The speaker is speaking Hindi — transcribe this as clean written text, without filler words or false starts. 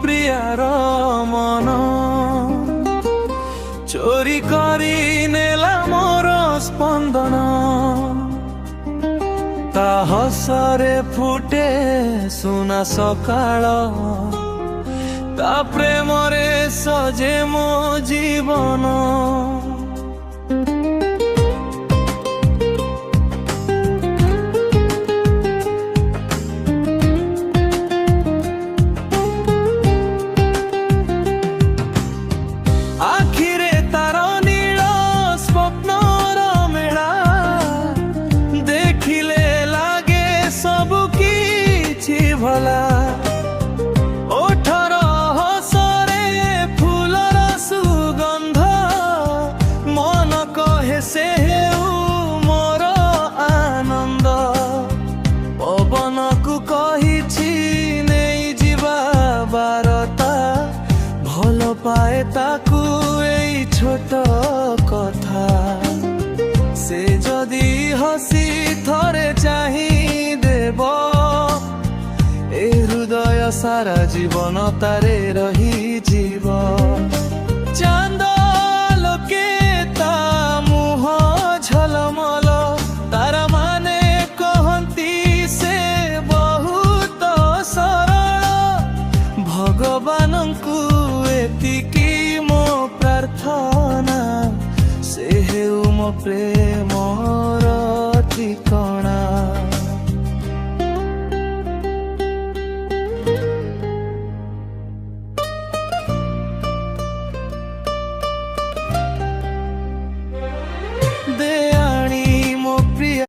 प्रियार मन चोरी करी नेला मोर स्पंदन ता हसरे फुटे सुना सकाळ ता प्रेम रे सजे मो जीवन आखिरे तार नील स्वप्नर मेला देखिले लागे सब किछि भला ओठर हसरे फूलर सुगंध मन कहे से मोर आनंद पवन को कहिछि नेई जीवा बारता भल पाए ताकू एई छोट कथा से जदि हसी थरे चाही देव ए हृदय सारा जीवन तारे रही जीव चांद लोके ता मुह झलमल तारा माने कहंती से बहुत सरल भगवान को एतिकी मो प्रार्थना से हेउ मो प्रेमर ठिकଣା।